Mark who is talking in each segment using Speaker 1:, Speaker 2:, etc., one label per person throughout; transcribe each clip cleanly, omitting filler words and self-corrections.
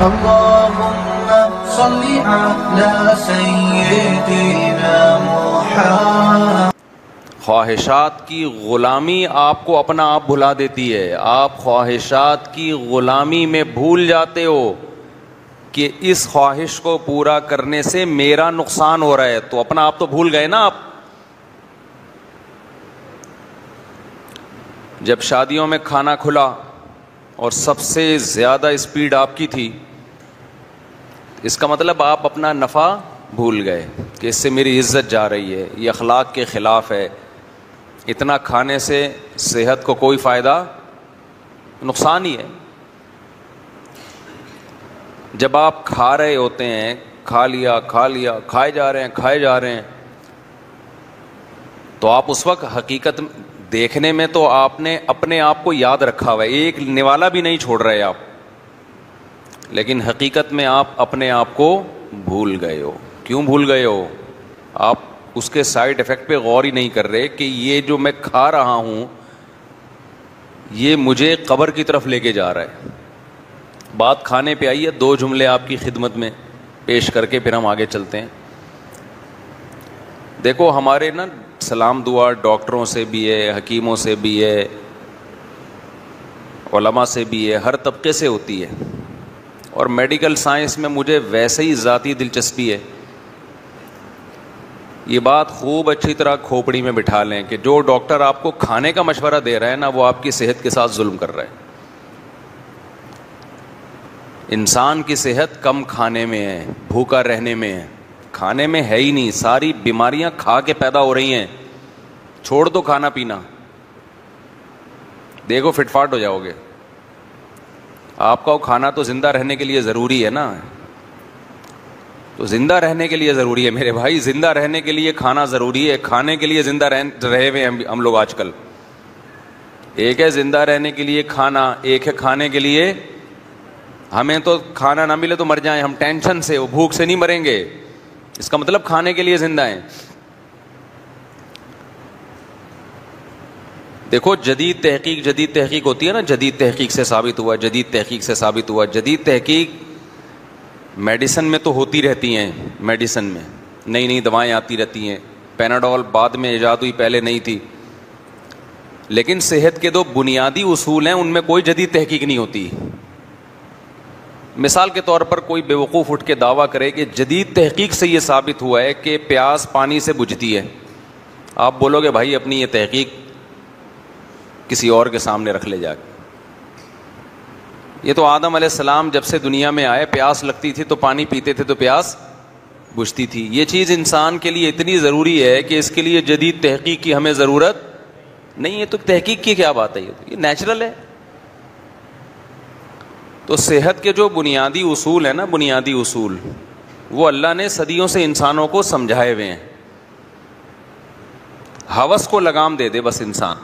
Speaker 1: اللهم صل على سيدنا محمد.
Speaker 2: خواہشات کی غلامی آپ کو اپنا آپ بھلا دیتی ہے. آپ خواہشات کی غلامی میں بھول جاتے ہو کہ اس خواہش کو پورا کرنے سے میرا نقصان ہو رہا ہے, تو اپنا آپ تو بھول گئے نا آپ. جب شادیوں میں کھانا کھلا اور سب سے زیادہ اسپیڈ آپ کی تھی, اس کا مطلب آپ اپنا نفع بھول گئے کہ اس سے میری عزت جا رہی ہے, یہ اخلاق کے خلاف ہے. اتنا کھانے سے صحت کو کوئی فائدہ, نقصان ہی ہے. جب آپ کھا رہے ہوتے ہیں, کھا لیا کھائے جا رہے ہیں, تو آپ اس وقت حقیقت دیکھنے میں تو آپ نے اپنے آپ کو یاد رکھا ہوا ہے, ایک نوالا بھی نہیں چھوڑ رہے آپ, لیکن حقیقت میں آپ اپنے آپ کو بھول گئے ہو. کیوں بھول گئے ہو؟ آپ اس کے سائیڈ افیکٹ پہ غور ہی نہیں کر رہے کہ یہ جو میں کھا رہا ہوں یہ مجھے قبر کی طرف لے کے جا رہا ہے. بات کھانے پہ آئی ہے, 2 جملے آپ کی خدمت میں پیش کر کے پھر ہم آگے چلتے ہیں. دیکھو ہمارے نا سلام دعا ڈاکٹروں سے بھی ہے, حکیموں سے بھی ہے, علماء سے بھی ہے, ہر طبقے سے ہوتی ہے. اور میڈیکل سائنس میں مجھے ویسے ہی ذاتی دلچسپی ہے. یہ بات خوب اچھی طرح کھوپڑی میں بٹھا لیں کہ جو ڈاکٹر آپ کو کھانے کا مشورہ دے رہا ہے نا, وہ آپ کی صحت کے ساتھ ظلم کر رہا ہے. انسان کی صحت کم کھانے میں ہے, بھوکا رہنے میں ہے, کھانے میں ہے ہی نہیں. ساری بیماریاں کھا کے پیدا ہو رہی ہیں. چھوڑ دو کھانا پینا, دیکھو فٹ فاٹ ہو جاؤ گے. آپ کا کھانا تو زندہ رہنے کے لیے ضروری ہے نا, تو زندہ رہنے کے لیے ضروری ہے میرے بھائی, زندہ رہنے کے لیے کھانا ضروری ہے. کھانے کے لیے زندہ رہے ہوئے ہم لوگ آج کل. ایک ہے زندہ رہنے کے لیے کھانا, ایک ہے کھانے کے لیے ہمیں تو کھانا نہ ملے تو مر جائیں ہم ٹینشن سے, وہ بھوک سے نہیں مریں گے. اس کا مطلب کھانے کے لیے زندہ ہیں. دیکھو جدید تحقیق ہوتی ہے نا, جدید تحقیق سے ثابت ہوا. جدید تحقیق میڈیسن میں تو ہوتی رہتی ہیں, میڈیسن میں نئی دوائیں آتی رہتی ہیں. پیناڈول بعد میں ایجاد ہوئی, پہلے نہیں تھی. لیکن صحت کے 2 بنیادی اصول ہیں, ان میں کوئی جدید تحقیق نہیں ہوتی. مثال کے طور پر کوئی بیوقوف اٹھ کے دعویٰ کرے کہ جدید تحقیق سے یہ ثابت ہوا ہے کہ پیاس پانی سے بجھتی ہے. آپ بولو گے بھائی اپنی یہ تحقیق کسی اور کے سامنے رکھ لے جا کے. یہ تو آدم علیہ السلام جب سے دنیا میں آئے, پیاس لگتی تھی تو پانی پیتے تھے تو پیاس بجھتی تھی. یہ چیز انسان کے لیے اتنی ضروری ہے کہ اس کے لیے جدید تحقیق کی ہمیں ضرورت نہیں ہے. تو تحقیق کی کیا بات ہے, یہ نیچرل ہے. تو صحت کے جو بنیادی اصول ہیں نا, بنیادی اصول, وہ اللہ نے صدیوں سے انسانوں کو سمجھائے ہوئے ہیں. ہوس کو لگام دے دے بس انسان.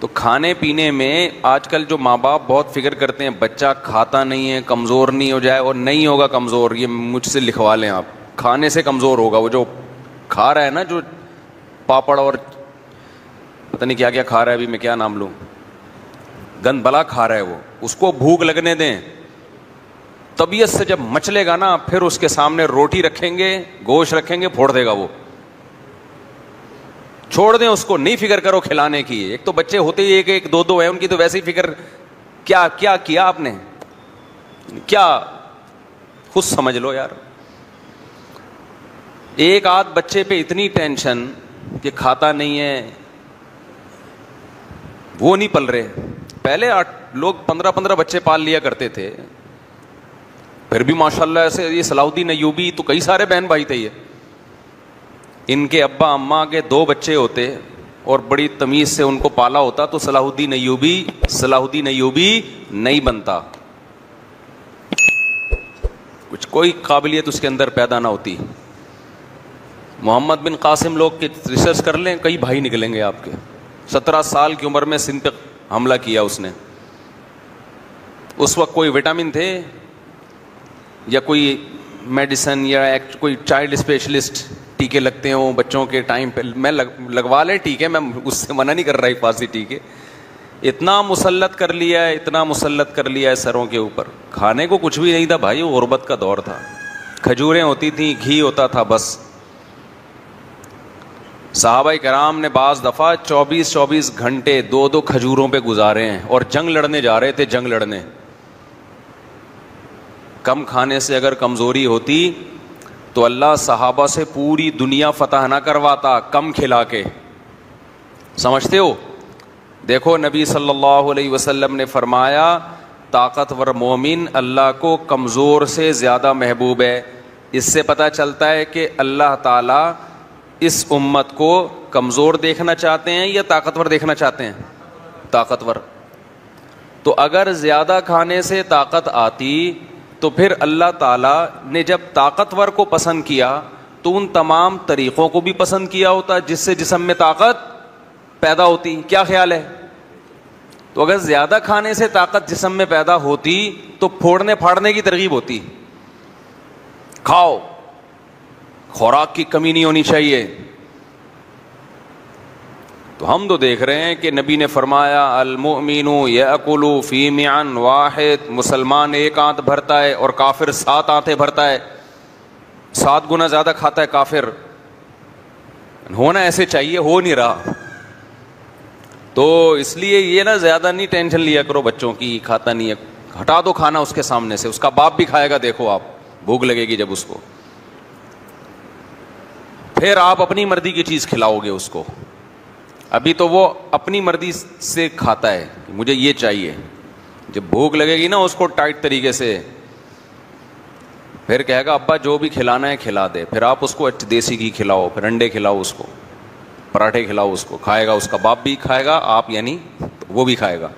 Speaker 2: تو کھانے پینے میں آج کل جو ماں باپ بہت فکر کرتے ہیں بچہ کھاتا نہیں ہے کمزور نہیں ہو جائے, اور نہیں ہوگا کمزور, یہ مجھ سے لکھوا لیں آپ, کھانے سے کمزور ہوگا. وہ جو کھا رہا ہے نا, جو پاپڑ اور پتہ نہیں کیا کیا کھا رہا ہے, ابھی میں کیا نام لوں, گند بلا کھا رہا ہے, وہ اس کو بھوک لگنے دیں. طبیعت سے جب مچلے گا نا, پھر اس کے سامنے روٹی رکھیں گے, گوشت رکھیں گے, پھوڑ دے گا وہ. چھوڑ دیں اس کو, نہیں فکر کرو کھلانے کی. ایک تو بچے ہوتے ہی 1 1 2 2 ہیں, ان کی تو ویسے ہی فکر. کیا کیا کیا آپ نے, کیا خود سمجھ لو یار. ایک آدھ بچے پہ اتنی ٹینشن کہ کھاتا نہیں ہے, وہ نہیں پل رہے. پہلے لوگ 15 بچے پال لیا کرتے تھے, پھر بھی ماشاءاللہ ایسے. یہ صلاح الدین ایوبی تو کئی سارے بہن بھائی تھے, ان کے ابا اماں کے 2 بچے ہوتے اور بڑی تمیز سے ان کو پالا ہوتا, تو صلاح الدین ایوبی نہیں بنتا. کچھ کوئی قابلیت اس کے اندر پیدا نہ ہوتی. محمد بن قاسم لوگ کی ریسرچ کر لیں, کئی بھائی نکلیں گے آپ کے. 17 سال کی عمر میں سندھ پہ حملہ کیا اس نے. اس وقت کوئی وٹامن تھے یا کوئی میڈیسن یا کوئی چائلڈ اسپیشلسٹ ٹیکے لگتے ہوں بچوں کے ٹائم پہ, میں لگوا لیں ٹھیک ہے, میں اس سے منع نہیں کر رہا حفاظتی ٹیکے, اتنا مسلط کر لیا ہے، اتنا مسلط کر لیا ہے سروں کے اوپر. کھانے کو کچھ بھی نہیں تھا بھائی، غربت کا دور تھا. کھجوریں ہوتی تھیں، گھی ہوتا تھا بس. صحابہ کرام نے بعض دفعہ 24 گھنٹے 2 کھجوروں پہ گزارے ہیں، اور جنگ لڑنے جا رہے تھے، جنگ لڑنے. کم کھانے سے اگر کمزوری ہوتی تو اللہ صحابہ سے پوری دنیا فتح نہ کرواتا کم کھلا کے. سمجھتے ہو؟ دیکھو نبی صلی اللہ علیہ وسلم نے فرمایا طاقتور مومن اللہ کو کمزور سے زیادہ محبوب ہے. اس سے پتہ چلتا ہے کہ اللہ تعالیٰ اس امت کو کمزور دیکھنا چاہتے ہیں یا طاقتور دیکھنا چاہتے ہیں؟ طاقتور. تو اگر زیادہ کھانے سے طاقت آتی تو پھر اللہ تعالیٰ نے جب طاقتور کو پسند کیا تو ان تمام طریقوں کو بھی پسند کیا ہوتا جس سے جسم میں طاقت پیدا ہوتی. کیا خیال ہے؟ تو اگر زیادہ کھانے سے طاقت جسم میں پیدا ہوتی تو پھوڑنے پھاڑنے کی ترغیب ہوتی. کھاؤ، خوراک کی کمی نہیں ہونی چاہیے. تو ہم تو دیکھ رہے ہیں کہ نبی نے فرمایا المؤمن یأکل فی معن واحد، مسلمان ایک آنت بھرتا ہے اور کافر 7 آنتیں بھرتا ہے. 7 گنا زیادہ کھاتا ہے کافر. ہونا ایسے چاہیے، ہو نہیں رہا. تو اس لیے یہ نا زیادہ نہیں ٹینشن لیا کرو بچوں کی، کھاتا نہیں ہے، ہٹا دو کھانا اس کے سامنے سے. اس کا باپ بھی کھائے گا، دیکھو آپ، بھوک لگے گی جب اس کو، پھر آپ اپنی مرضی کی چیز کھلاؤ گے اس کو. ابھی تو وہ اپنی مرضی سے کھاتا ہے، مجھے یہ چاہیے. جب بھوک لگے گی نا اس کو ٹائٹ طریقے سے، پھر کہے گا ابا جو بھی کھلانا ہے کھلا دے. پھر آپ اس کو دیسی گھی کھلاؤ، پھر انڈے کھلاؤ اس کو، پراٹھے کھلاؤ اس کو. کھائے گا، اس کا باپ بھی کھائے گا، آپ یعنی وہ بھی کھائے گا.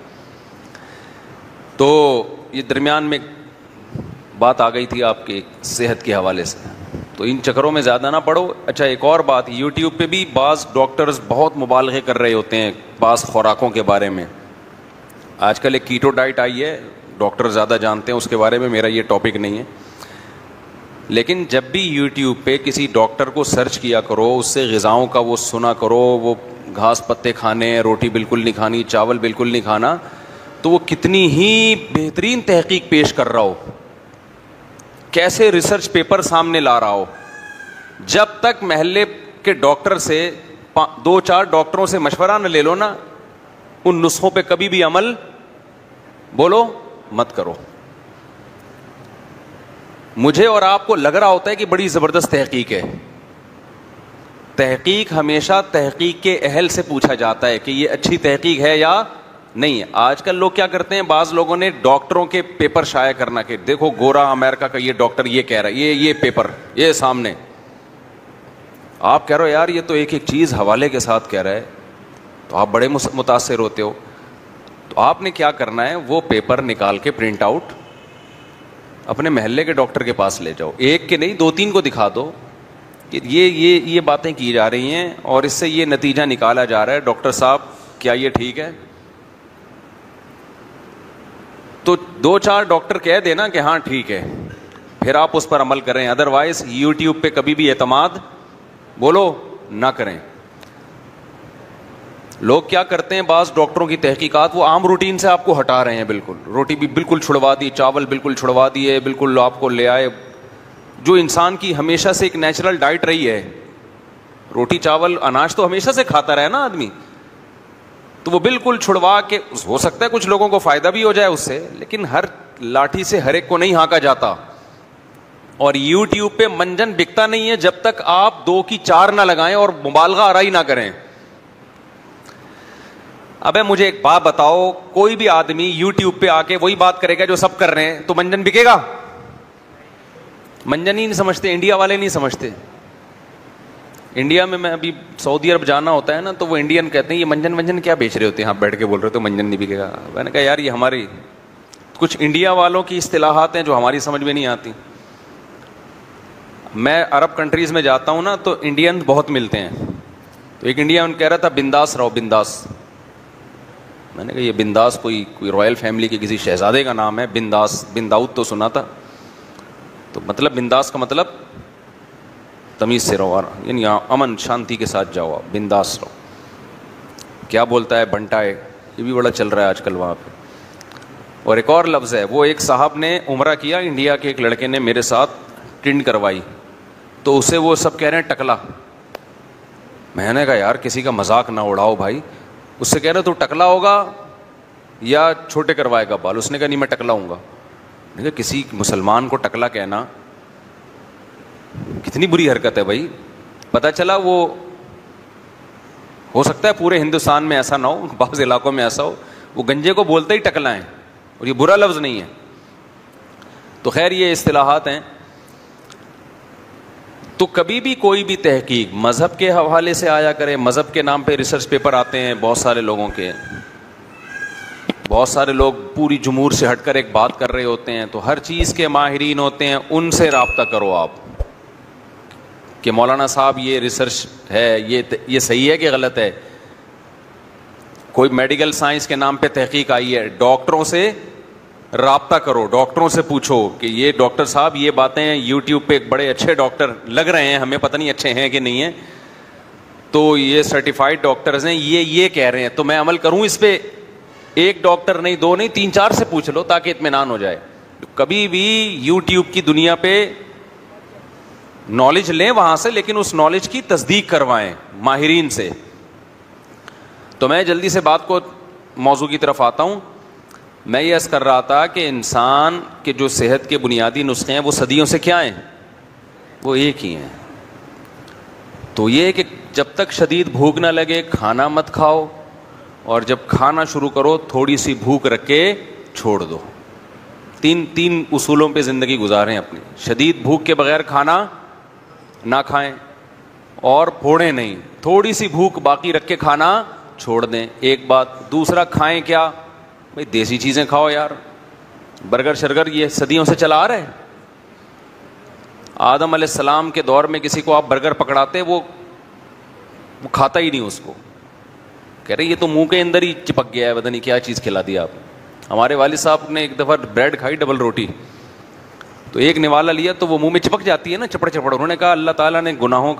Speaker 2: تو یہ درمیان میں بات آ گئی تھی آپ کی صحت کے حوالے سے، تو ان چکروں میں زیادہ نہ پڑو. اچھا ایک اور بات، یوٹیوب پہ بھی بعض ڈاکٹرز بہت مبالغے کر رہے ہوتے ہیں بعض خوراکوں کے بارے میں. آج کل ایک کیٹو ڈائٹ آئی ہے، ڈاکٹر زیادہ جانتے ہیں اس کے بارے میں، میرا یہ ٹاپک نہیں ہے. لیکن جب بھی یوٹیوب پہ کسی ڈاکٹر کو سرچ کیا کرو، اس سے غذاؤں کا وہ سنا کرو، وہ گھاس پتے کھانے، روٹی بالکل نہیں کھانی، چاول بالکل نہیں کھانا، تو وہ کتنی ہی بہترین تحقیق پیش کر رہا ہو، کیسے ریسرچ پیپر سامنے لا رہا ہو. جب تک محلے کے ڈاکٹر سے 2-4 ڈاکٹروں سے مشورہ نہ لے لو نا، ان نسخوں پہ کبھی بھی عمل بولو مت کرو. مجھے اور آپ کو لگ رہا ہوتا ہے کہ بڑی زبردست تحقیق ہے. تحقیق ہمیشہ تحقیق کے اہل سے پوچھا جاتا ہے کہ یہ اچھی تحقیق ہے یا نہیں ہے. آج کل لوگ کیا کرتے ہیں، بعض لوگوں نے ڈاکٹروں کے پیپر شائع کرنا کہ دیکھو گورا امریکہ کا یہ ڈاکٹر یہ کہہ رہا ہے، یہ پیپر یہ سامنے. آپ کہہ رہے ہو یار یہ تو ایک چیز حوالے کے ساتھ کہہ رہا ہے، تو آپ بڑے متاثر ہوتے ہو. تو آپ نے کیا کرنا ہے، وہ پیپر نکال کے پرنٹ آؤٹ اپنے محلے کے ڈاکٹر کے پاس لے جاؤ. ایک کے نہیں 2-3 کو دکھا دو کہ یہ باتیں کی جا رہی ہیں اور اس سے یہ نتیجہ نکالا جا رہا ہے. ڈاکٹر صاحب کیا یہ ٹھیک ہے؟ تو 2-4 ڈاکٹر کہہ دینا کہ ہاں ٹھیک ہے، پھر آپ اس پر عمل کریں. ادروائز یوٹیوب پہ کبھی بھی اعتماد بولو نہ کریں. لوگ کیا کرتے ہیں، بعض ڈاکٹروں کی تحقیقات وہ عام روٹین سے آپ کو ہٹا رہے ہیں. بالکل روٹی بھی بالکل چھڑوا دی، چاول بالکل چھڑوا دیے، بالکل آپ کو لے آئے جو انسان کی ہمیشہ سے ایک نیچرل ڈائٹ رہی ہے. روٹی چاول اناج تو ہمیشہ سے کھاتا رہا نا آدمی، تو وہ بالکل چھڑوا کے، ہو سکتا ہے کچھ لوگوں کو فائدہ بھی ہو جائے اس سے، لیکن ہر لاٹھی سے ہر ایک کو نہیں ہانکا جاتا. اور یوٹیوب پہ منجن بکتا نہیں ہے جب تک آپ 2 کی 4 نہ لگائیں اور مبالغہ آرائی نہ کریں. ابے مجھے ایک بات بتاؤ، کوئی بھی آدمی یوٹیوب پہ آ کے وہی بات کرے گا جو سب کر رہے ہیں تو منجن بکے گا؟ منجن ہی نہیں سمجھتے، انڈیا والے نہیں سمجھتے. انڈیا میں ابھی سعودی عرب جانا ہوتا ہے نا، تو وہ انڈین کہتے ہیں یہ منجن کیا بیچ رہے ہوتے ہیں، آپ بیٹھ کے بول رہے ہو تو منجن نہیں بکے گا. میں نے کہا یار یہ ہماری کچھ انڈیا والوں کی اصطلاحات ہیں جو ہماری سمجھ میں نہیں آتی. میں عرب کنٹریز میں جاتا ہوں نا تو انڈین بہت ملتے ہیں. تو ایک انڈین کہہ رہا تھا بنداس رہو، بنداس. میں نے کہا یہ بنداس کوئی رائل فیملی کے کسی شہزادے کا نام ہے. بنداس، بنداؤت تو سنا تھا. تو مطلب بنداس کا مطلب تمیز سے رہو، یعنی امن شانتی کے ساتھ جاؤ، بنداس رہو. کیا بولتا ہے بنٹائے، یہ بھی بڑا چل رہا ہے آج کل وہاں پہ. اور ایک اور لفظ ہے, وہ ایک صاحب نے عمرہ کیا, انڈیا کے ایک لڑکے نے میرے ساتھ ٹنڈ کروائی, تو اسے وہ سب کہہ رہے ہیں ٹکلا. میں نے کہا یار کسی کا مذاق نہ اڑاؤ بھائی. اس سے کہہ رہے تو ٹکلا ہوگا یا چھوٹے کروائے گا بال. اس نے کہا نہیں میں ٹکلا ہوں گا. میں نے کہا کسی مسلمان کو ٹکلا کہنا کتنی بری حرکت ہے بھائی. پتہ چلا وہ ہو سکتا ہے پورے ہندوستان میں ایسا نہ ہو, بعض علاقوں میں ایسا ہو, وہ گنجے کو بولتے ہی ٹکلا ہے, اور یہ برا لفظ نہیں ہے. تو خیر یہ اصطلاحات ہیں. تو کبھی بھی کوئی بھی تحقیق مذہب کے حوالے سے آیا کرے. مذہب کے نام پہ ریسرچ پیپر آتے ہیں بہت سارے لوگوں کے, بہت سارے لوگ پوری جمہور سے ہٹ کر ایک بات کر رہے ہوتے ہیں, تو ہر چیز کے ماہرین ہوتے ہیں, ان سے رابطہ کرو آپ کہ مولانا صاحب یہ ریسرچ ہے, یہ صحیح ہے کہ غلط ہے. کوئی میڈیکل سائنس کے نام پہ تحقیق آئی ہے, ڈاکٹروں سے رابطہ کرو, ڈاکٹروں سے پوچھو کہ یہ ڈاکٹر صاحب یہ باتیں یوٹیوب پہ ایک بڑے اچھے ڈاکٹر لگ رہے ہیں, ہمیں پتہ نہیں اچھے ہیں کہ نہیں ہیں, تو یہ سرٹیفائڈ ڈاکٹرز ہیں, یہ کہہ رہے ہیں تو میں عمل کروں اس پہ. ایک ڈاکٹر نہیں, دو نہیں, 3-4 سے پوچھ لو تاکہ اطمینان ہو جائے. کبھی بھی یوٹیوب کی دنیا پہ نالج لیں وہاں سے, لیکن اس نالج کی تصدیق کروائیں ماہرین سے. تو میں جلدی سے بات کو موضوع کی طرف آتا ہوں. میں یہ عرض کر رہا تھا کہ انسان کے جو صحت کے بنیادی نسخے ہیں وہ صدیوں سے کیا ہیں, وہ ایک ہی ہیں. تو یہ کہ جب تک شدید بھوک نہ لگے کھانا مت کھاؤ, اور جب کھانا شروع کرو تھوڑی سی بھوک رکھ کے چھوڑ دو. تین اصولوں پہ زندگی گزاریں اپنی. شدید بھوک کے بغیر کھانا نہ کھائیں, اور پھوڑیں نہیں, تھوڑی سی بھوک باقی رکھ کے کھانا چھوڑ دیں. ایک بات. دوسرا, کھائیں کیا بھائی, دیسی چیزیں کھاؤ یار. برگر شرگر یہ صدیوں سے چلا آ رہا ہے. آدم علیہ السلام کے دور میں کسی کو آپ برگر پکڑاتے وہ کھاتا ہی نہیں اس کو, کہہ رہے یہ تو منہ کے اندر ہی چپک گیا ہے, پتہ نہیں کیا چیز کھلا دیا آپ. ہمارے والد صاحب نے ایک دفعہ بریڈ کھائی ڈبل روٹی, تو ایک نوالا لیا تو وہ منہ میں چپک جاتی ہے نا, چپڑ چپڑ. انہوں نے کہا اللہ تعالیٰ نے گناہوں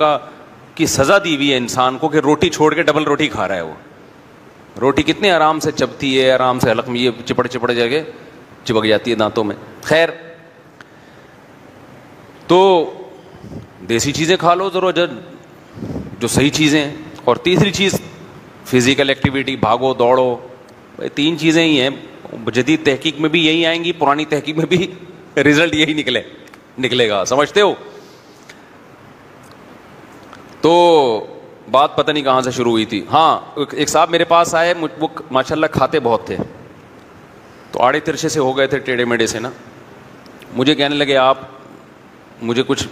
Speaker 2: کی سزا دی ہوئی ہے انسان کو کہ روٹی چھوڑ کے ڈبل روٹی کھا رہا ہے. وہ روٹی کتنے آرام سے چبتی ہے, آرام سے حلق میں, یہ چپڑ چپڑ جگہ چپک جاتی ہے دانتوں میں. خیر, تو دیسی چیزیں کھا لو ضرور, جو صحیح چیزیں ہیں. اور تیسری چیز فزیکل ایکٹیویٹی, بھاگو دوڑو. 3 چیزیں ہی ہیں. جدید تحقیق میں بھی یہی آئیں گی, پرانی تحقیق میں بھی رزلٹ یہی نکلے گا, سمجھتے ہو. تو بات پتہ نہیں کہاں سے شروع ہوئی تھی. ہاں, ایک صاحب میرے پاس آئے, وہ ماشاءاللہ کھاتے بہت تھے, تو آڑے ترچے سے ہو گئے تھے, ٹیڑھے میڑے سے نا. مجھے کہنے لگے آپ مجھے کچھ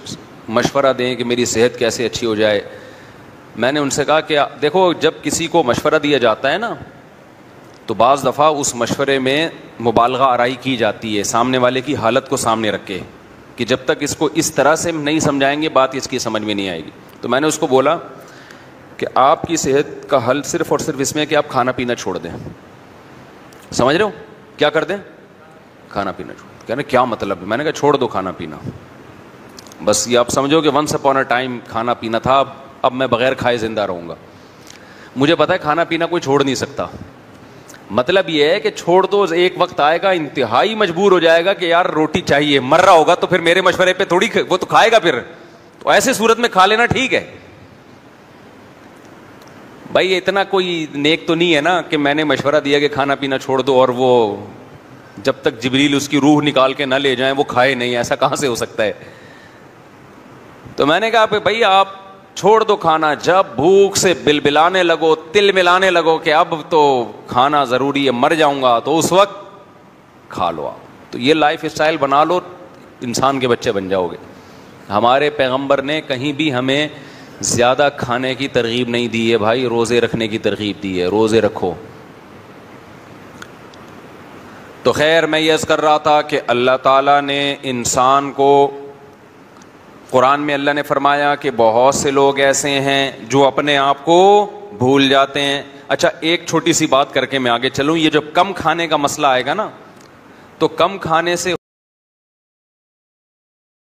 Speaker 2: مشورہ دیں کہ میری صحت کیسے اچھی ہو جائے. میں نے ان سے کہا کہ دیکھو, جب کسی کو مشورہ دیا جاتا ہے نا, تو بعض دفعہ اس مشورے میں مبالغہ آرائی کی جاتی ہے, سامنے والے کی حالت کو سامنے رکھ کے, کہ جب تک اس کو اس طرح سے نہیں سمجھائیں گے بات اس کی سمجھ میں نہیں آئے گی. تو میں نے اس کو بولا کہ آپ کی صحت کا حل صرف اور صرف اس میں ہے کہ آپ کھانا پینا چھوڑ دیں. سمجھ رہے ہو, کیا کر دیں, کھانا پینا چھوڑ. کہنا کیا مطلب ہے؟ میں نے کہا چھوڑ دو کھانا پینا, بس یہ آپ سمجھو کہ ونس اپون اے ٹائم کھانا پینا تھا, اب میں بغیر کھائے زندہ رہوں گا. مجھے پتا ہے کھانا پینا کوئی چھوڑ نہیں سکتا. مطلب یہ ہے کہ چھوڑ دو, ایک وقت آئے گا انتہائی مجبور ہو جائے گا کہ یار روٹی چاہیے, مر رہا ہوگا, تو پھر میرے مشورے پہ تھوڑی وہ تو کھائے گا پھر. تو ایسے صورت میں کھا لینا ٹھیک ہے بھائی. اتنا کوئی نیک تو نہیں ہے نا کہ میں نے مشورہ دیا کہ کھانا پینا چھوڑ دو اور وہ جب تک جبریل اس کی روح نکال کے نہ لے جائیں وہ کھائے نہیں. ایسا کہاں سے ہو سکتا ہے؟ تو میں نے کہا بھائی آپ چھوڑ دو کھانا, جب بھوک سے بلبلانے لگو, تل ملانے لگو کہ اب تو کھانا ضروری ہے, مر جاؤں گا, تو اس وقت کھا لو آپ. تو یہ لائف اسٹائل بنا لو, انسان کے بچے بن جاؤ گے. ہمارے پیغمبر نے کہیں بھی ہمیں زیادہ کھانے کی ترغیب نہیں دی ہے بھائی, روزے رکھنے کی ترغیب دی ہے, روزے رکھو. تو خیر, میں یہ عرض کر رہا تھا کہ اللہ تعالیٰ نے انسان کو, قرآن میں اللہ نے فرمایا کہ بہت سے لوگ ایسے ہیں جو اپنے آپ کو بھول جاتے ہیں. اچھا, ایک چھوٹی سی بات کر کے میں آگے چلوں. یہ جو کم کھانے کا مسئلہ آئے گا نا, تو کم کھانے سے